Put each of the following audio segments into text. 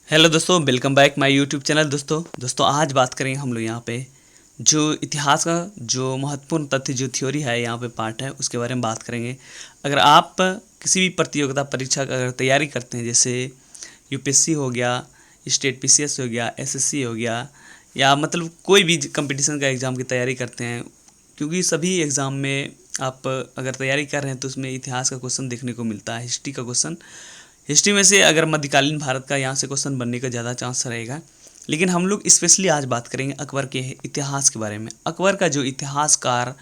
Hello दोस्तों, welcome back my YouTube channel. दोस्तों आज बात करेंगे हम लोग यहाँ पे जो इतिहास का जो महत्वपूर्ण तथ्य जो थ्योरी है यहाँ पे पार्ट है उसके बारे में बात करेंगे। अगर आप किसी भी प्रतियोगिता परीक्षा का अगर तैयारी करते हैं, जैसे यूपीएससी हो गया, स्टेट पीसीएस हो गया, एसएससी हो गया, या मतलब कोई भी कंपटीशन का एग्ज़ाम की तैयारी करते हैं, क्योंकि सभी एग्ज़ाम में आप अगर तैयारी कर रहे हैं तो उसमें इतिहास का क्वेश्चन देखने को मिलता है, हिस्ट्री का क्वेश्चन। हिस्ट्री में से अगर मध्यकालीन भारत का यहाँ से क्वेश्चन बनने का ज़्यादा चांस रहेगा। लेकिन हम लोग स्पेशली आज बात करेंगे अकबर के इतिहास के बारे में। अकबर का जो इतिहासकार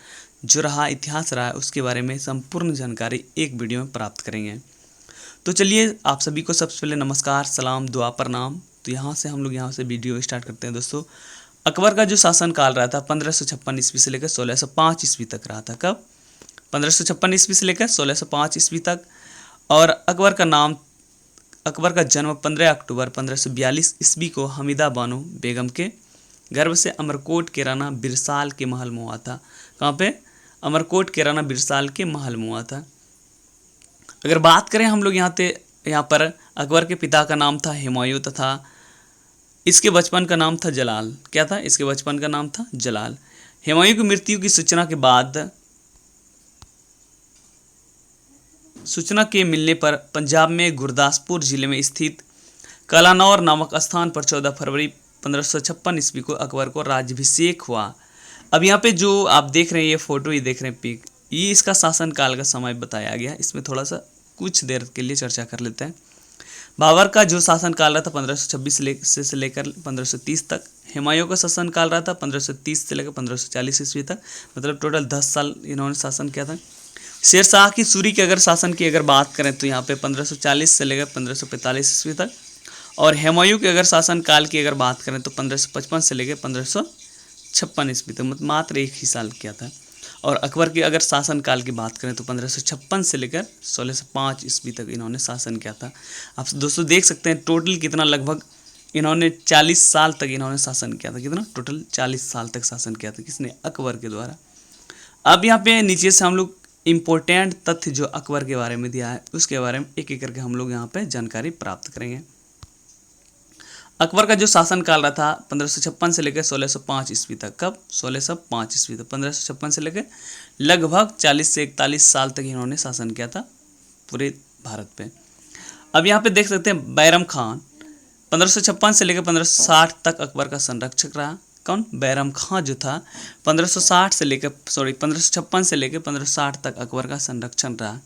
जो रहा, इतिहास रहा, उसके बारे में संपूर्ण जानकारी एक वीडियो में प्राप्त करेंगे। तो चलिए, आप सभी को सबसे पहले नमस्कार, सलाम, दुआ, प्रणाम। तो यहाँ से हम लोग यहाँ से वीडियो स्टार्ट करते हैं। दोस्तों, अकबर का जो शासन काल रहा था 1556 ईस्वी से लेकर 1605 ईस्वी तक रहा था। कब? 1556 ईस्वी से लेकर 1605 ईस्वी तक। और अकबर का जन्म 15 अक्टूबर 1542 ईस्वी को हमीदा बानो बेगम के गर्भ से अमरकोट के राना बिरसाल के महल में हुआ था। कहाँ पे? अमरकोट के राना बिरसाल के महल में हुआ था। अगर बात करें हम लोग यहाँ पर अकबर के पिता का नाम था हुमायूं तथा इसके बचपन का नाम था जलाल। क्या था? इसके बचपन का नाम था जलाल। हुमायूं की मृत्यु की सूचना के मिलने पर पंजाब में गुरदासपुर जिले में स्थित कलानौर नामक स्थान पर 14 फरवरी 1556 ईस्वी को अकबर को राज्याभिषेक हुआ। अब यहाँ पे जो आप देख रहे हैं, ये फोटो ही देख रहे हैं, पिक, ये इसका शासनकाल का समय बताया गया। इसमें थोड़ा सा कुछ देर के लिए चर्चा कर लेते हैं। बाबर का जो शासनकाल रहा था 1526 से लेकर 1530 तक। हुमायूं का शासनकाल रहा था 1530 से लेकर 1540 ईस्वी तक, मतलब टोटल 10 साल इन्होंने शासन किया था। शेरशाह की सूरी के अगर शासन की अगर बात करें तो यहाँ पे 1540 से लेकर 1545 ईस्वी तक। और हुमायूं के अगर शासनकाल की अगर बात करें तो 1555 से लेकर 1556 ईस्वी तक, मात्र एक ही साल किया था। और अकबर के अगर शासनकाल की बात करें तो 1556 से लेकर 1605 ईस्वी तक इन्होंने शासन किया था। आप दोस्तों देख सकते हैं टोटल कितना, लगभग इन्होंने 40 साल तक इन्होंने शासन किया था। कितना? टोटल 40 साल तक शासन किया था। किसने? अकबर के द्वारा। अब यहाँ पे नीचे से हम लोग इम्पोर्टेंट तथ्य जो अकबर के बारे में दिया है उसके बारे में एक एक करके हम लोग यहाँ पे जानकारी प्राप्त करेंगे। अकबर का जो शासनकाल रहा था 1556 से लेकर 1605 ईस्वी तक। कब? 1605 ईस्वी तक। 1556 से लेकर लगभग 40 से 41 साल तक इन्होंने शासन किया था पूरे भारत पे। अब यहाँ पे देख सकते हैं बैरम खान 1556 से लेकर 1560 तक अकबर का संरक्षक रहा। कौन? बैरम खान जो था 1556 से लेकर 1560 तक अकबर का संरक्षण रहा।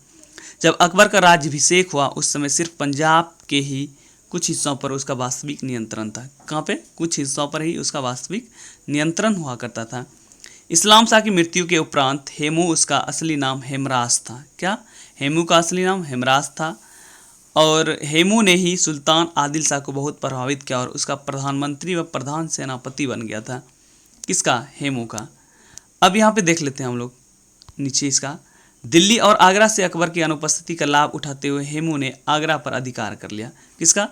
जब अकबर का राज्याभिषेक हुआ उस समय सिर्फ पंजाब के ही कुछ हिस्सों पर उसका वास्तविक नियंत्रण था। कहाँ पे? कुछ हिस्सों पर ही उसका वास्तविक नियंत्रण हुआ करता था। इस्लाम शाह की मृत्यु के उपरांत हेमू, उसका असली नाम हेमराज था। क्या? हेमू का असली नाम हेमराज था। और हेमू ने ही सुल्तान आदिल शाह को बहुत प्रभावित किया और उसका प्रधानमंत्री व प्रधान सेनापति बन गया था। किसका? हेमू का। अब यहाँ पे देख लेते हैं हम लोग नीचे इसका। दिल्ली और आगरा से अकबर की अनुपस्थिति का लाभ उठाते हुए हेमू ने आगरा पर अधिकार कर लिया। किसका?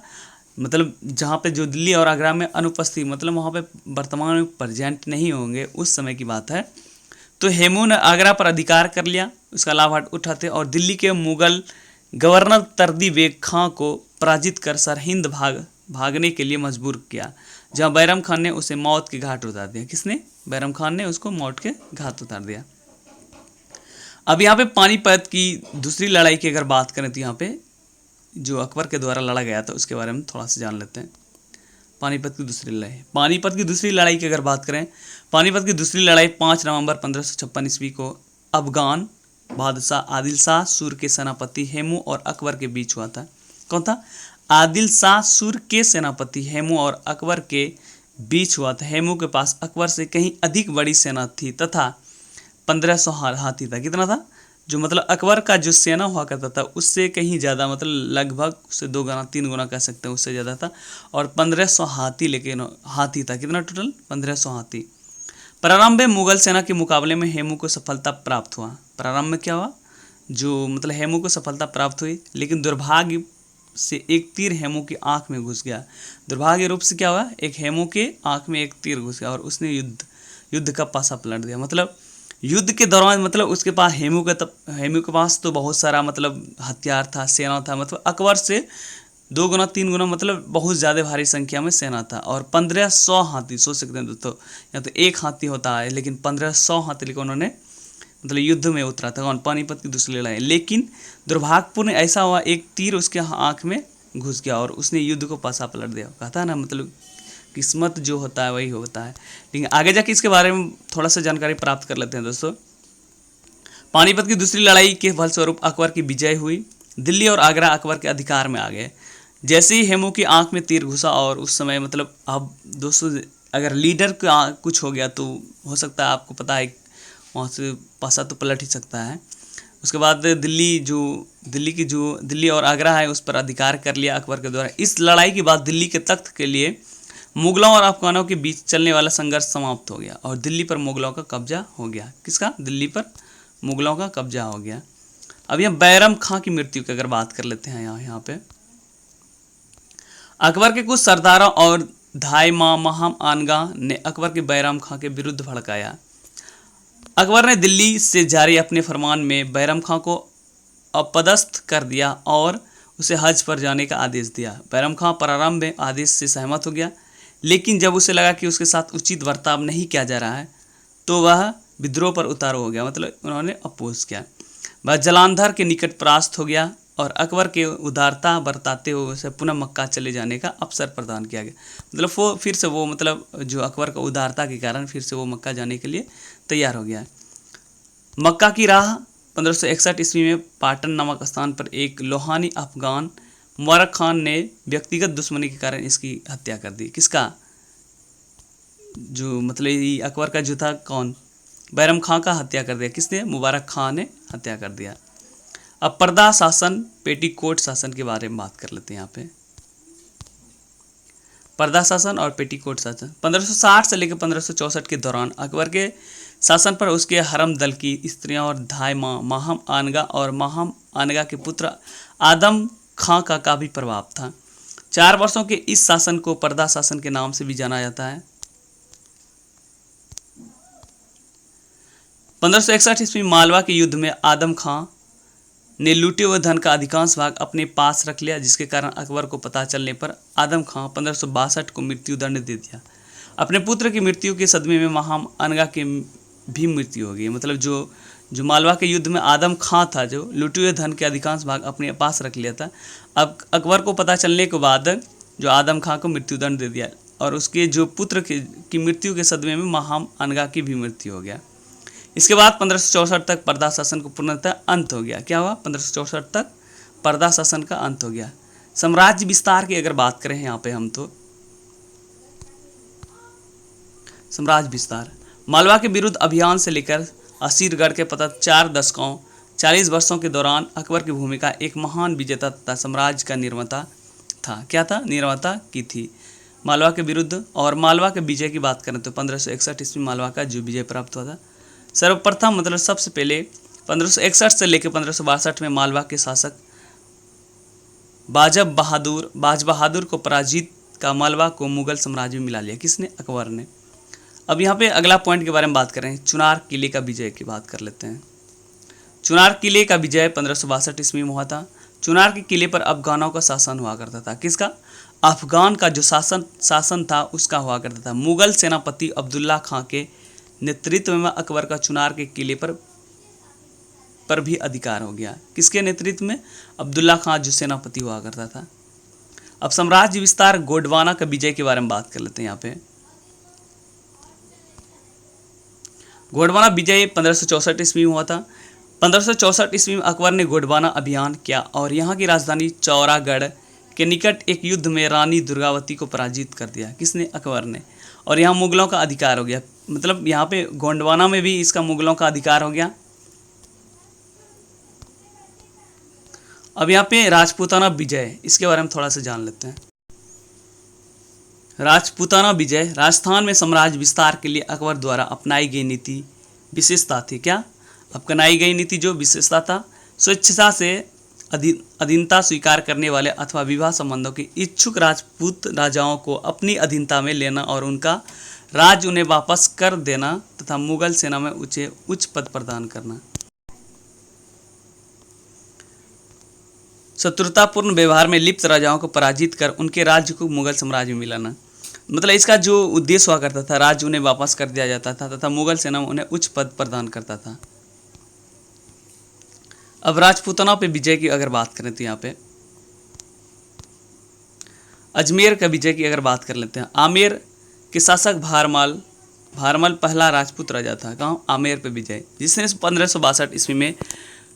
मतलब जहाँ पे जो दिल्ली और आगरा में अनुपस्थित, मतलब वहाँ पे वर्तमान में प्रेजेंट नहीं होंगे, उस समय की बात है। तो हेमू ने आगरा पर अधिकार कर लिया, उसका लाभ उठाते और दिल्ली के मुगल गवर्नर तरदी बेग खां को पराजित कर सरहिंद भागने के लिए मजबूर किया, जहां बैरम खान ने उसे मौत के घाट उतार दिया। किसने? बैरम खान ने उसको मौत के घाट उतार दिया। अब यहाँ पे पानीपत की दूसरी लड़ाई की अगर बात करें तो यहाँ पे जो अकबर के द्वारा लड़ा गया था उसके बारे में थोड़ा सा जान लेते हैं। पानीपत की दूसरी लड़ाई की अगर बात करें, पानीपत की दूसरी लड़ाई 5 नवंबर 1556 ईस्वी को अफगान बादशाह आदिल शाह सूर के सेनापति हेमू और अकबर के बीच हुआ था। कौन था? आदिल शाह सूर के सेनापति हेमू और अकबर के बीच हुआ था। हेमू के पास अकबर से कहीं अधिक बड़ी सेना थी तथा 1500 हाथी था। कितना था? जो मतलब अकबर का जो सेना हुआ करता था उससे कहीं ज़्यादा, मतलब लगभग उससे 2 गुना 3 गुना कह सकते हैं, उससे ज़्यादा था। और 1500 हाथी लेकिन हाथी था। कितना? टोटल 1500 हाथी। प्रारंभ में मुगल सेना के मुकाबले में हेमू को सफलता प्राप्त हुआ। प्रारंभ में क्या हुआ? जो मतलब हेमू को सफलता प्राप्त हुई, लेकिन दुर्भाग्य से एक तीर हेमू की आंख में घुस गया। दुर्भाग्य रूप से क्या हुआ? एक हेमू के आंख में एक तीर घुस गया और उसने युद्ध का पासा पलट दिया। मतलब युद्ध के दौरान, मतलब उसके पास हेमू के पास तो बहुत सारा मतलब हथियार था, सेना था, मतलब अकबर से 2 गुना 3 गुना मतलब बहुत ज़्यादा भारी संख्या में सेना था। और 1500 हाथी, सोच सकते हैं दोस्तों, या तो एक हाथी होता है लेकिन 1500 हाथी लेकर उन्होंने मतलब युद्ध में उतरा था, कौन, पानीपत की दूसरी लड़ाई। लेकिन दुर्भाग्यपूर्ण ऐसा हुआ, एक तीर उसके आँख में घुस गया और उसने युद्ध को पासा पलट दिया। कहता है ना, मतलब किस्मत जो होता है वही होता है। लेकिन आगे जाके इसके बारे में थोड़ा सा जानकारी प्राप्त कर लेते हैं दोस्तों। पानीपत की दूसरी लड़ाई के फलस्वरूप अकबर की विजय हुई। दिल्ली और आगरा अकबर के अधिकार में आ गए। जैसे ही हेमू की आंख में तीर घुसा, और उस समय मतलब अब दोस्तों अगर लीडर का कुछ हो गया तो हो सकता है, आपको पता है, वहाँ से पासा तो पलट ही सकता है। उसके बाद दिल्ली और आगरा है उस पर अधिकार कर लिया अकबर के द्वारा। इस लड़ाई के बाद दिल्ली के तख्त के लिए मुगलों और अफगानों के बीच चलने वाला संघर्ष समाप्त हो गया और दिल्ली पर मुगलों का कब्जा हो गया। किसका? दिल्ली पर मुगलों का कब्जा हो गया। अब यह बैरम खां की मृत्यु की अगर बात कर लेते हैं यहाँ पे, अकबर के कुछ सरदारों और धाई महम आनगा ने अकबर के बैरम खां के विरुद्ध भड़काया। अकबर ने दिल्ली से जारी अपने फरमान में बैरम खां को अपदस्थ कर दिया और उसे हज पर जाने का आदेश दिया। बैरम खां प्रारंभ में आदेश से सहमत हो गया, लेकिन जब उसे लगा कि उसके साथ उचित बर्ताव नहीं किया जा रहा है तो वह विद्रोह पर उतार हो गया, मतलब उन्होंने अपोज किया। वह जलांधर के निकट परास्त हो गया और अकबर के उदारता बरताते हुए उसे पुनः मक्का चले जाने का अवसर प्रदान किया गया। मतलब वो फिर से वो मतलब जो अकबर का उदारता के कारण फिर से वो मक्का जाने के लिए तैयार हो गया। मक्का की राह 1561 ईस्वी में पाटन नामक स्थान पर एक लोहानी अफगान मुबारक खान ने व्यक्तिगत दुश्मनी के कारण इसकी हत्या कर दी। किसका? जो मतलब ये अकबर का जो था, कौन, बैरम खां का हत्या कर दिया। किसने? मुबारक खां ने हत्या कर दिया। अब पर्दा शासन, पेटीकोट शासन के बारे में बात कर लेते हैं यहाँ पे। पर्दा शासन और पेटीकोट शासन 1560 से लेकर 1564 के दौरान अकबर के शासन पर उसके हरम दल की स्त्रियां और धाई महम आनगा और महम आनगा के पुत्र आदम खां का काफ़ी प्रभाव था। 4 वर्षों के इस शासन को पर्दा शासन के नाम से भी जाना जाता है। 1561 ईस्वी मालवा के युद्ध में आदम खां ने लूटे हुए धन का अधिकांश भाग अपने पास रख लिया, जिसके कारण अकबर को पता चलने पर आदम खां 1562 को मृत्युदंड दे दिया। अपने पुत्र की मृत्यु के सदमे में महम आनगा की भी मृत्यु हो गई। मतलब जो मालवा के युद्ध में आदम खां था, जो लूटे हुए धन के अधिकांश भाग अपने पास रख लिया था, अब अकबर को पता चलने के बाद जो आदम खां को मृत्युदंड दे दिया और उसके जो पुत्र की मृत्यु के सदमे में महम आनगा की भी मृत्यु हो गया। इसके बाद 1564 तक पर्दा शासन को पूर्णतः अंत हो गया। क्या हुआ? 1564 तक पर्दा शासन का अंत हो गया। साम्राज्य विस्तार की अगर बात करें यहाँ पे हम, तो साम्राज्य विस्तार मालवा के विरुद्ध अभियान से लेकर असीरगढ़ के पतन 4 दशकों 40 वर्षों के दौरान अकबर की भूमिका एक महान विजेता तथा साम्राज्य का निर्माता था। क्या था? निर्माता की थी मालवा के विरुद्ध। और मालवा के विजय की बात करें तो 1561 ईस्वी मालवा का जो विजय प्राप्त हुआ था, सर्वप्रथम मतलब सबसे पहले 1561 से लेकर 1562 में मालवा के शासक बाज बहादुर को पराजित का मालवा को मुगल साम्राज्य में मिला लिया। किसने? अकबर ने। अब यहाँ पे अगला पॉइंट के बारे में बात करें, चुनार किले का विजय की बात कर लेते हैं। चुनार किले का विजय 1562 ईस्वी में हुआ था। चुनार के किले पर अफगानों का शासन हुआ करता था। किसका? अफगान का जो शासन था उसका हुआ करता था। मुगल सेनापति अब्दुल्ला खां के नेतृत्व में अकबर का चुनार के किले पर भी अधिकार हो गया। किसके नेतृत्व में? अब्दुल्ला खां जो सेनापति हुआ करता था। अब साम्राज्य विस्तार गोंडवाना का विजय के बारे में बात कर लेते हैं। यहाँ पे गोंडवाना विजय 1564 ईस्वी में हुआ था। 1564 ईस्वी में अकबर ने गोंडवाना अभियान किया और यहाँ की राजधानी चौरागढ़ के निकट एक युद्ध में रानी दुर्गावती को पराजित कर दिया। किसने? अकबर ने। और यहाँ मुगलों का अधिकार हो गया। मतलब यहाँ पे गोंडवाना में भी इसका मुगलों का अधिकार हो गया। अब यहाँ पे राजपूताना विजय, इसके बारे में थोड़ा सा जान लेते हैं। राजपूताना विजय राजस्थान में साम्राज्य विस्तार के लिए अकबर द्वारा अपनाई गई नीति विशेषता थी। क्या? अपनाई गई नीति जो विशेषता था, स्वेच्छा से अधीनता स्वीकार करने वाले अथवा विवाह संबंधों के इच्छुक राजपूत राजाओं को अपनी अधीनता में लेना और उनका राज्य उन्हें वापस कर देना तथा मुगल सेना में उच्च पद प्रदान करना। शत्रुतापूर्ण व्यवहार में लिप्त राजाओं को पराजित कर उनके राज्य को मुगल साम्राज्य में मिलाना। मतलब इसका जो उद्देश्य हुआ करता था, राज्य उन्हें वापस कर दिया जाता था तथा मुगल सेना उन्हें उच्च पद प्रदान करता था। अब राजपूताना पे विजय की अगर बात करें तो यहाँ पे अजमेर का विजय की अगर बात कर लेते हैं। आमेर के शासक भारमल पहला राजपूत राजा था। कहाँ? आमेर पे विजय, जिसने 1562 ईस्वी में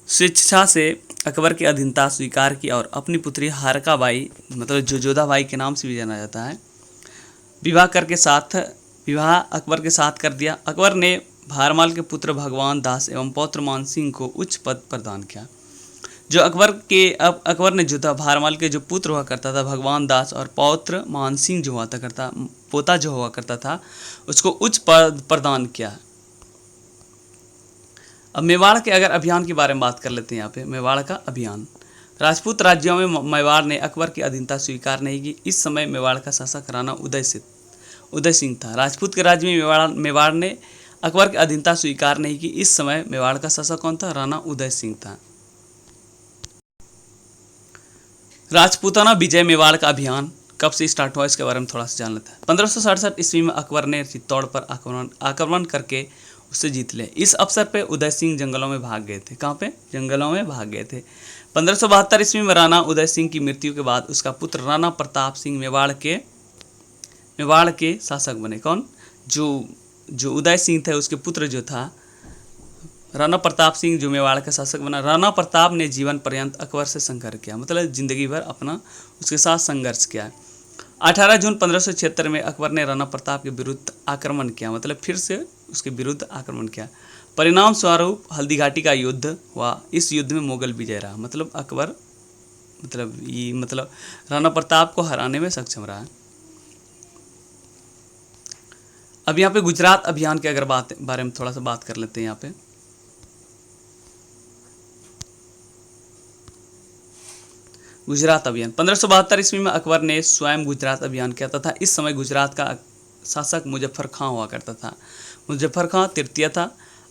स्वेच्छा से अकबर की अधीनता स्वीकार की और अपनी पुत्री हारकाबाई मतलब जोधोधाबाई के नाम से भी जाना जाता है विवाह अकबर के साथ कर दिया। अकबर ने भारमल के पुत्र भगवान दास एवं पौत्र मान सिंह को उच्च पद प्रदान किया। जो अकबर ने भारमल के जो पुत्र हुआ करता था भगवान दास और पौत्र मान सिंह जो पोता जो हुआ करता था उसको उच्च पद प्रदान किया। अब मेवाड़ के अगर अभियान के बारे में बात कर लेते हैं। यहाँ पे मेवाड़ का अभियान, राजपूत राज्यों में मेवाड़ ने अकबर की अधीनता स्वीकार नहीं की। इस समय मेवाड़ का शासक राणा उदय सिंह था। राजपूत के राज्य में मेवाड़ ने अकबर की अधीनता स्वीकार नहीं की। इस समय मेवाड़ का शासक कौन था? राणा उदय सिंह था। राजपूताना विजय मेवाड़ का अभियान कब से स्टार्ट हुआ इसके बारे में थोड़ा सा जान लेते हैं। 1567 ईस्वी में अकबर ने चित्तौड़ पर आक्रमण करके उसे जीत लिया। इस अवसर पे उदय सिंह जंगलों में भाग गए थे। कहाँ पे? जंगलों में भाग गए थे। 1572 ईस्वी में राणा उदय सिंह की मृत्यु के बाद उसका पुत्र राणा प्रताप सिंह मेवाड़ के शासक बने। कौन? जो उदय सिंह थे उसके पुत्र जो था राणा प्रताप सिंह जो मेवाड़ का शासक बना। राणा प्रताप ने जीवन पर्यंत अकबर से संघर्ष किया, मतलब जिंदगी भर अपना उसके साथ संघर्ष किया। 18 जून 1576 में अकबर ने राणा प्रताप के विरुद्ध आक्रमण किया, मतलब फिर से उसके विरुद्ध आक्रमण किया। परिणाम स्वरूप हल्दी घाटी का युद्ध हुआ। इस युद्ध में मुगल विजय रहा, मतलब अकबर राणा प्रताप को हराने में सक्षम रहा। अब यहाँ पे गुजरात अभियान के अगर बारे में थोड़ा सा बात कर लेते हैं। यहाँ पे गुजरात अभियान 1572 ईस्वी में अकबर ने स्वयं गुजरात अभियान किया तथा इस समय गुजरात का शासक मुजफ्फर खां हुआ करता था। मुजफ्फर खां तृतीय था।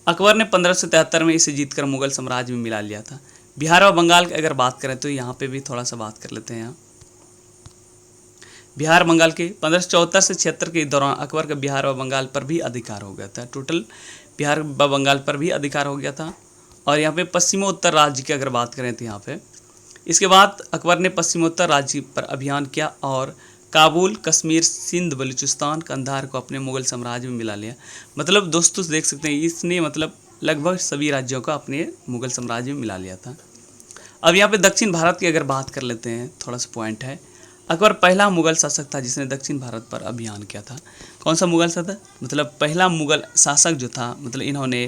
अकबर ने 1573 में इसे जीतकर मुगल साम्राज्य में मिला लिया था। बिहार और बंगाल की अगर बात करें तो यहाँ पे भी थोड़ा सा बात कर लेते हैं। बिहार बंगाल के 1574 से 76 के दौरान अकबर का बिहार और बंगाल पर भी अधिकार हो गया था। टोटल बिहार व बंगाल पर भी अधिकार हो गया था। और यहाँ पे पश्चिमोत्तर राज्य की अगर बात करें तो यहाँ पे इसके बाद अकबर ने पश्चिमोत्तर राज्य पर अभियान किया और काबुल, कश्मीर, सिंध, बलूचिस्तान, कंधार को अपने मुगल साम्राज्य में मिला लिया। मतलब दोस्तों देख सकते हैं इसने लगभग सभी राज्यों को अपने मुगल साम्राज्य में मिला लिया था। अब यहाँ पे दक्षिण भारत की अगर बात कर लेते हैं, थोड़ा सा पॉइंट है। अकबर पहला मुगल शासक था जिसने दक्षिण भारत पर अभियान किया था। कौन सा मुगल शासक? मतलब पहला मुगल शासक जो था, इन्होंने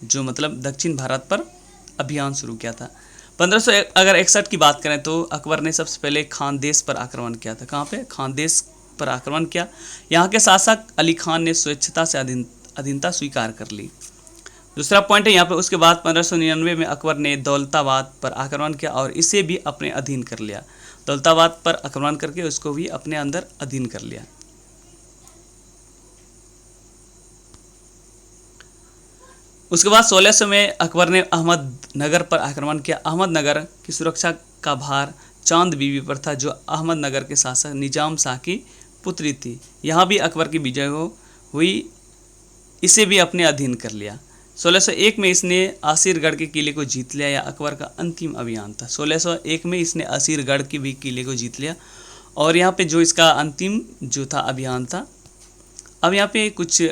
दक्षिण भारत पर अभियान शुरू किया था। 1561 की बात करें तो अकबर ने सबसे पहले खानदेश पर आक्रमण किया था। कहाँ पे? खानदेश पर आक्रमण किया। यहाँ के शासक अली खान ने स्वेच्छता से अधीनता स्वीकार कर ली। दूसरा पॉइंट है यहाँ पे, उसके बाद 1599 में अकबर ने दौलताबाद पर आक्रमण किया और इसे भी अपने अधीन कर लिया। दौलताबाद पर आक्रमण करके उसको भी अपने अंदर अधीन कर लिया। उसके बाद 1600 में अकबर ने अहमदनगर पर आक्रमण किया। अहमदनगर की सुरक्षा का भार चांद बीबी पर था, जो अहमदनगर के शासक निजाम शाह की पुत्री थी। यहाँ भी अकबर की विजय हुई, इसे भी अपने अधीन कर लिया। 1601 में इसने असीरगढ़ के किले को जीत लिया। यह अकबर का अंतिम अभियान था। 1601 में इसने असीरगढ़ के भी किले को जीत लिया और यहाँ पे जो इसका अंतिम जो था अभियान था। अब यहाँ पे कुछ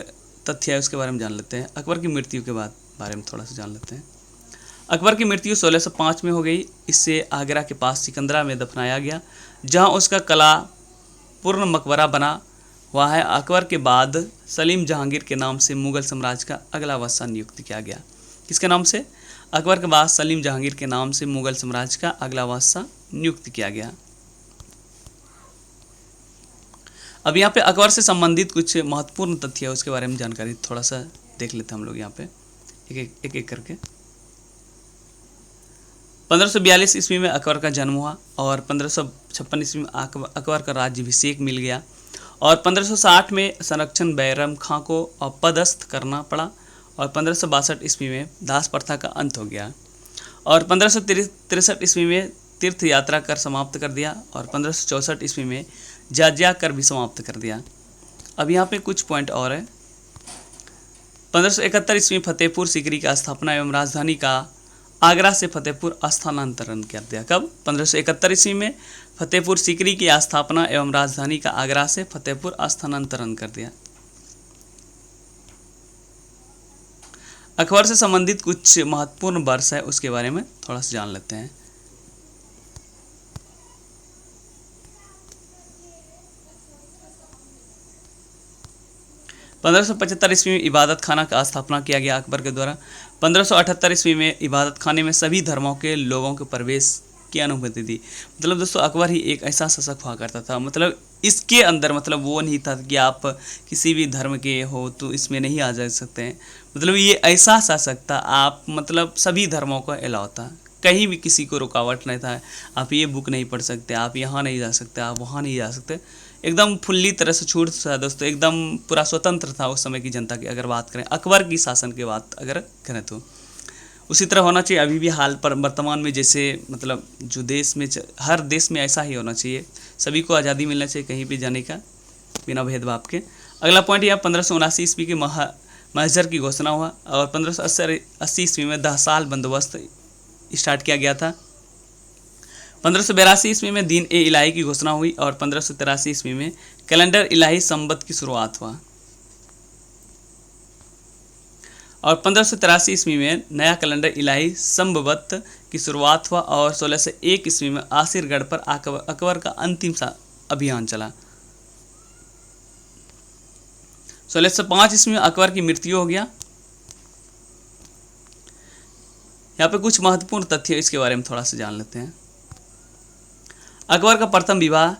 तथ्य है उसके बारे में जान लेते हैं। अकबर की मृत्यु के बारे में थोड़ा सा जान लेते हैं। अकबर की मृत्यु 1605 में हो गई। इससे आगरा के पास सिकंदरा में दफनाया गया, जहाँ उसका कलापूर्ण मकबरा बना हुआ है। अकबर के बाद सलीम जहांगीर के नाम से मुगल साम्राज्य का अगला बादशाह नियुक्त किया गया। किसके नाम से? अकबर के बाद सलीम जहांगीर के नाम से मुगल साम्राज्य का अगला बादशाह नियुक्त किया गया। अब यहाँ पे अकबर से संबंधित कुछ महत्वपूर्ण तथ्य है, उसके बारे में जानकारी थोड़ा सा देख लेते हैं हम लोग यहाँ पे एक एक करके। 1542 ईस्वी में अकबर का जन्म हुआ और 1556 ईस्वी में अकबर का राज्याभिषेक मिल गया और 1560 में संरक्षण बैरम खां को अपदस्थ करना पड़ा और 1562 ईस्वी में दास प्रथा का अंत हो गया और 1563 ईस्वी में तीर्थ यात्रा कर समाप्त कर दिया और 1564 ईस्वी में जाजिया कर भी समाप्त कर दिया। अब यहाँ पे कुछ पॉइंट और है। 1571 ईस्वी में फतेहपुर सीकरी की स्थापना एवं राजधानी का आगरा से फतेहपुर स्थानांतरण कर दिया। कब? 1571 ईस्वी में फतेहपुर सीकरी की स्थापना एवं राजधानी का आगरा से फतेहपुर स्थानांतरण कर दिया। अकबर से संबंधित कुछ महत्वपूर्ण वर्ष है, उसके बारे में थोड़ा सा जान लेते हैं। पंद्रह सौ 1575 ईस्वी में इबादत खाना का स्थापना किया गया अकबर के द्वारा। 1578 ईस्वी में इबादत खाने में सभी धर्मों के लोगों के प्रवेश की अनुमति दी। मतलब दोस्तों अकबर ही एक ऐसा शासक हुआ करता था, मतलब इसके अंदर मतलब वो नहीं था कि आप किसी भी धर्म के हो तो इसमें नहीं आ जा सकते हैं। मतलब ये ऐसा शासक था, आप मतलब सभी धर्मों को अलाउ था, कहीं भी किसी को रुकावट नहीं था। आप ये बुक नहीं पढ़ सकते, आप यहाँ नहीं जा सकते, आप वहाँ नहीं जा सकते, एकदम फुल्ली तरह से छूट था दोस्तों, एकदम पूरा स्वतंत्र था उस समय की जनता की। अगर बात करें अकबर की शासन की बात अगर करें तो उसी तरह होना चाहिए अभी भी हाल पर वर्तमान में, जैसे मतलब जो देश में हर देश में ऐसा ही होना चाहिए, सभी को आज़ादी मिलना चाहिए कहीं भी जाने का बिना भेदभाव के। अगला पॉइंट यहाँ 1579 ईस्वी के महजर की घोषणा हुआ और 1580 ईस्वी में 10 साल बंदोबस्त स्टार्ट किया गया था। 1582 ईस्वी में दीन ए इलाही की घोषणा हुई और 1583 ईस्वी में कैलेंडर इलाही संवत की शुरुआत हुआ और 1583 ईस्वी में नया कैलेंडर इलाही संवत की शुरुआत हुआ और 1601 ईस्वी में आसिरगढ़ पर अकबर का अंतिम अभियान चला। 1605 ईस्वी में अकबर की मृत्यु हो गया। यहाँ पे कुछ महत्वपूर्ण तथ्य इसके बारे में थोड़ा सा जान लेते हैं। अकबर का प्रथम विवाह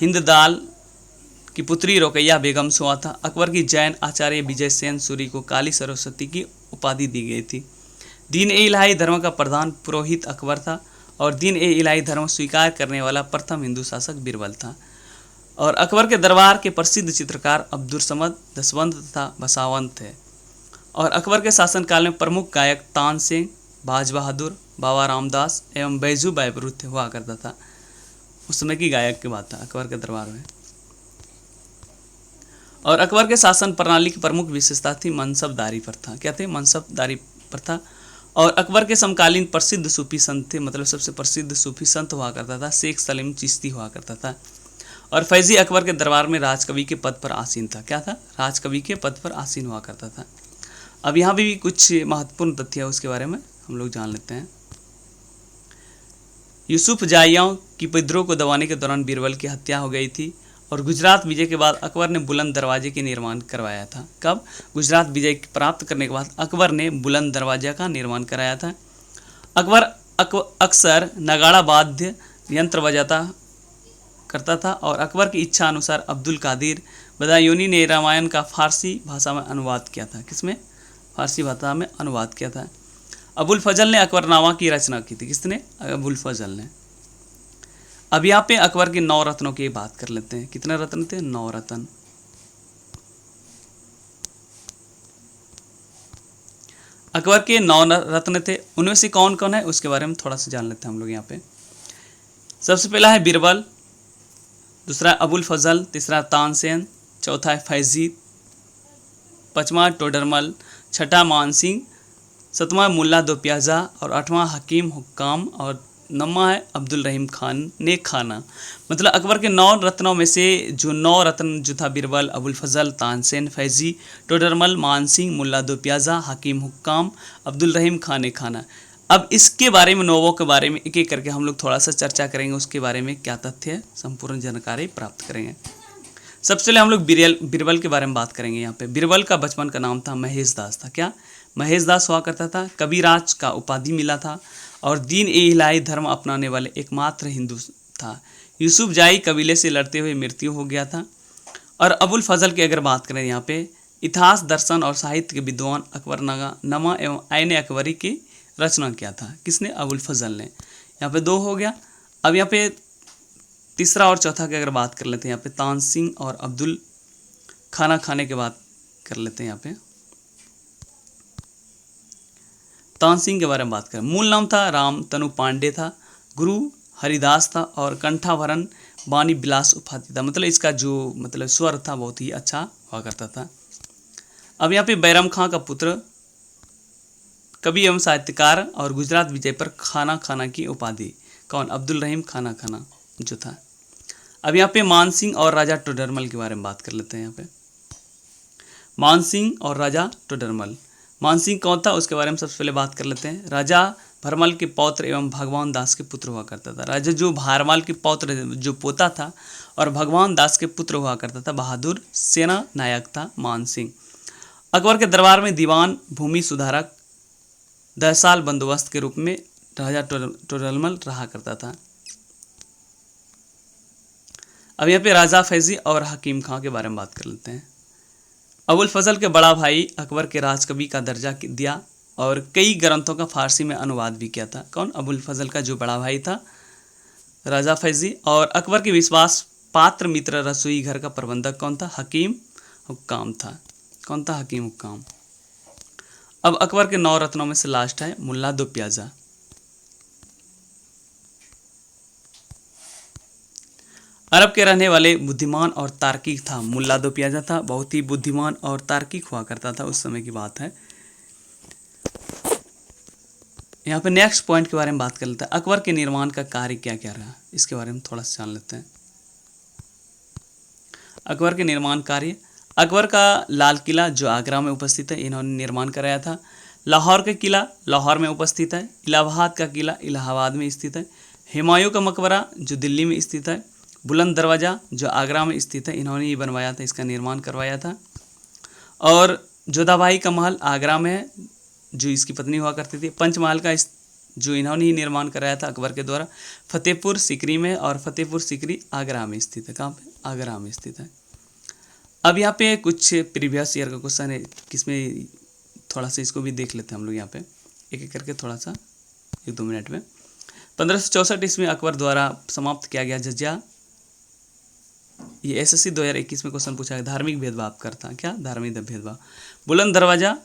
हिंददाल की पुत्री रोकैया बेगम से हुआ था। अकबर की जैन आचार्य विजय सेन सूरी को काली सरस्वती की उपाधि दी गई थी। दीन ए इलाही धर्म का प्रधान पुरोहित अकबर था और दीन ए इलाही धर्म स्वीकार करने वाला प्रथम हिंदू शासक बीरबल था। और अकबर के दरबार के प्रसिद्ध चित्रकार अब्दुल समद, दसवंत तथा बसावंत थे। और अकबर के शासनकाल में प्रमुख गायक तानसेन, बाज बहादुर, बाबा रामदास एवं बैजू बाबरूद हुआ करता था। उस समय की गायक की बात था अकबर के दरबार में। और अकबर के शासन प्रणाली की प्रमुख विशेषता थी मनसबदारी प्रथा। क्या थे? मनसबदारी प्रथा। और अकबर के समकालीन प्रसिद्ध सूफी संत थे, मतलब सबसे प्रसिद्ध सूफी संत हुआ करता था शेख सलीम चिश्ती हुआ करता था। और फैजी अकबर के दरबार में राजकवि के पद पर आसीन था। क्या था? राजकवि के पद पर आसीन हुआ करता था। अब यहाँ भी कुछ महत्वपूर्ण तथ्य है, उसके बारे में हम लोग जान लेते हैं। यूसुफ जाइयों की विद्रोह को दबाने के दौरान बीरबल की हत्या हो गई थी। और गुजरात विजय के बाद अकबर ने बुलंद दरवाजे के निर्माण करवाया था। कब? गुजरात विजय प्राप्त करने के बाद अकबर ने बुलंद दरवाजा का निर्माण कराया था। अकबर अक्सर नगाड़ा वाद्य यंत्र बजाता करता था और अकबर की इच्छा अनुसार अब्दुल कादिर बदायूनी ने रामायण का फारसी भाषा में अनुवाद किया था। किसमें? फारसी भाषा में अनुवाद किया था। अबुल फजल ने अकबरनामा की रचना की थी। किसने? अबुल फजल ने। अब यहाँ पे अकबर के 9 रत्नों की बात कर लेते हैं। कितने रत्न थे? 9 रत्न। अकबर के 9 रत्न थे, उनमें से कौन कौन है उसके बारे में थोड़ा सा जान लेते हैं हम लोग यहाँ पे। सबसे पहला है बीरबल, दूसरा अबुल फजल, तीसरा तानसेन, चौथा है फैजी, पांचवा टोडरमल, छठा मानसिंह, सातवां मुल्ला दो प्याजा और आठवां हकीम हुक्काम और 9वां है अब्दुल रहीम खान ने खाना। मतलब अकबर के 9 रत्नों में से जो 9 रत्न जो था बीरबल, अबुल फजल, तानसेन, फैजी, टोडरमल, मानसिंह, मुल्ला दो प्याजा, हकीम हुक्काम, अब्दुल रहीम खान ने खाना। अब इसके बारे में, नौवों के बारे में एक एक करके हम लोग थोड़ा सा चर्चा करेंगे, उसके बारे में क्या तथ्य है संपूर्ण जानकारी प्राप्त करेंगे। सबसे पहले हम लोग बीरबल के बारे में बात करेंगे। यहाँ पे बीरबल का बचपन का नाम था महेश दास था। क्या? महेश दास हुआ करता था। कबीराज का उपाधि मिला था और दीन ए इलाही धर्म अपनाने वाले एकमात्र हिंदू था। यूसुफ जाई कबीले से लड़ते हुए मृत्यु हो गया था। और अबुल फजल की अगर बात करें यहाँ पे इतिहास, दर्शन और साहित्य के विद्वान अकबरनामा एवं आईन अकबरी की रचना किया था। किसने? अबुल फजल ने। यहाँ पे 2 हो गया। अब यहाँ पे तीसरा और चौथा की अगर बात कर लेते हैं, यहाँ पे तानसिंह और अब्दुल खाना खाने के बात कर लेते हैं। यहाँ पे तानसिंह के बारे में बात करें। मूल नाम था राम तनु पांडे था। गुरु हरिदास था और कंठाभरण वाणी विलास उपाधि था। मतलब इसका जो मतलब स्वर था बहुत ही अच्छा हुआ करता था। अब यहाँ पे बैरम खां का पुत्र कवि एवं साहित्यकार और गुजरात विजय पर खाना खाना की उपाधि, कौन? अब्दुल रहीम खाना खाना जो था। अब यहाँ पे मान सिंह और राजा टोडरमल के बारे में बात कर लेते हैं। यहाँ पे मान सिंह और राजा टोडरमल। मान सिंह कौन था उसके बारे में सबसे पहले बात कर लेते हैं। राजा भरमल के पौत्र एवं भगवान दास के पुत्र हुआ करता था। राजा जो भारमल के पौत्र जो पोता था और भगवान दास के पुत्र हुआ करता था। बहादुर सेना नायक था मान सिंह। अकबर के दरबार में दीवान, भूमि सुधारक, 10 साल बंदोबस्त के रूप में राजा टोडरमल रहा करता था। अब यहाँ पे राजा फैजी और हकीम खां के बारे में बात कर लेते हैं। अबुल फजल के बड़ा भाई अकबर के राजकवि का दर्जा दिया और कई ग्रंथों का फारसी में अनुवाद भी किया था। कौन? अबुल फजल का जो बड़ा भाई था राजा फैजी। और अकबर के विश्वास पात्र मित्र रसोई घर का प्रबंधक कौन था? हकीम हुक्काम था। कौन था? हकीम हुक्काम। अब अकबर के 9 रत्नों में से लास्ट है मुल्ला दो प्याजा। अरब के रहने वाले बुद्धिमान और तार्किक था मुल्ला दो प्याजा था। बहुत ही बुद्धिमान और तार्किक हुआ करता था, उस समय की बात है। यहाँ पे नेक्स्ट पॉइंट के बारे में बात कर लेते हैं। अकबर के निर्माण का कार्य क्या क्या रहा, इसके बारे में थोड़ा सा जान लेते हैं। अकबर के निर्माण कार्य, अकबर का लाल किला जो आगरा में उपस्थित है इन्होंने निर्माण कराया था। लाहौर का किला लाहौर में उपस्थित है। इलाहाबाद का किला इलाहाबाद में स्थित है। हुमायूं का मकबरा जो दिल्ली में स्थित है। बुलंद दरवाज़ा जो आगरा में स्थित है, इन्होंने ही बनवाया था, इसका निर्माण करवाया था। और जोधाबाई का महल आगरा में है जो इसकी पत्नी हुआ करती थी। पंचमहल का जो इन्होंने ही निर्माण कराया था अकबर के द्वारा, फतेहपुर सीकरी में, और फतेहपुर सीकरी आगरा में स्थित है। कहाँ पे? आगरा में स्थित है। अब यहाँ पे कुछ प्रीवियस ईयर का क्वेश्चन है, किसमें थोड़ा सा इसको भी देख लेते हैं हम लोग। यहाँ पे एक एक करके थोड़ा सा 1-2 मिनट में। 1564 ईस्वी में अकबर द्वारा समाप्त किया गया जजिया। ये एसएससी 2021 में क्वेश्चन पूछा है। धार्मिक भेदभाव करता, क्या? धार्मिक भेदभाव। बुलंद दरवाज़ा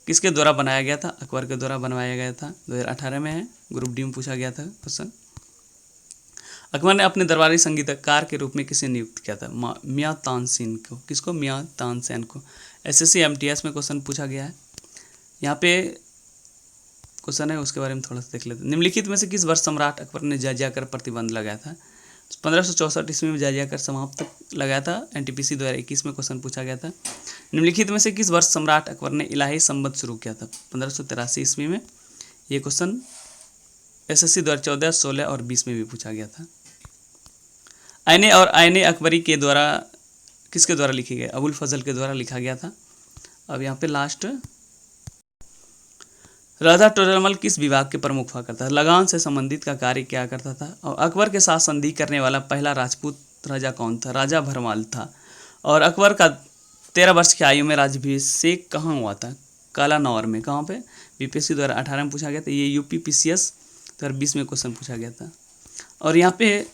किसके द्वारा बनाया गया था? अकबर के द्वारा बनवाया गया था। 2018 में है, ग्रुप डी में पूछा गया था क्वेश्चन। अकबर ने अपने दरबारी संगीतकार के रूप में किसे नियुक्त किया था? मियां तानसेन को। किसको? मियां तानसेन को। एसएससी एमटीएस में क्वेश्चन पूछा गया है। यहाँ पे क्वेश्चन है, उसके बारे में थोड़ा सा देख लेते हैं। निम्नलिखित में से किस वर्ष सम्राट अकबर ने जजिया कर प्रतिबंध लगाया था? 1564 ईस्वी में जजिया कर समाप्त लगाया था। एनटीपीसी 2021 में क्वेश्चन पूछा गया था। निम्नलिखित में से किस वर्ष सम्राट अकबर ने इलाही संबंध शुरू किया था? 1583 ईस्वी में। ये क्वेश्चन एसएससी 2014, 16 और 20 में भी पूछा गया था। आईने और आईने अकबरी के द्वारा किसके द्वारा लिखे गए? अबुल फजल के द्वारा लिखा गया था। अब यहाँ पे लास्ट, राजा टोडरमल किस विभाग के प्रमुख हुआ करता था? लगान से संबंधित का कार्य क्या करता था? और अकबर के साथ संधि करने वाला पहला राजपूत राजा कौन था? राजा भरमल था। और अकबर का 13 वर्ष की आयु में राज्याभिषेक कहाँ हुआ था? कालानौर में। कहाँ पे? बीपीएससी 2018 में पूछा गया था। ये यूपी पीसीएस 2020 में क्वेश्चन पूछा गया था। और यहाँ पे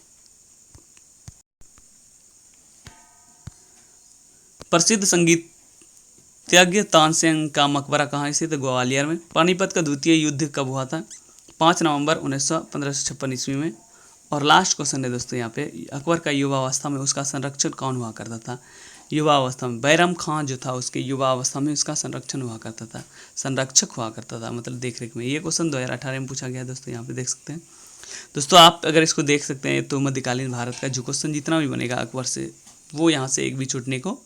प्रसिद्ध संगीतज्ञ तानसेन का मकबरा कहाँ स्थित है? ग्वालियर में। पानीपत का द्वितीय युद्ध कब हुआ था? 5 नवंबर 1556 ईस्वी में। और लास्ट क्वेश्चन है दोस्तों यहाँ पे, अकबर का युवा अवस्था में उसका संरक्षण कौन हुआ करता था? युवा अवस्था में बैरम खां जो था उसके युवा अवस्था में उसका संरक्षण हुआ करता था, संरक्षक हुआ करता था, मतलब देख रेख में। ये क्वेश्चन 2018 में पूछा गया दोस्तों, यहाँ पे देख सकते हैं। दोस्तों आप अगर इसको देख सकते हैं तो मध्यकालीन भारत का जो क्वेश्चन जितना भी बनेगा अकबर से, वो यहाँ से एक भी छूटने को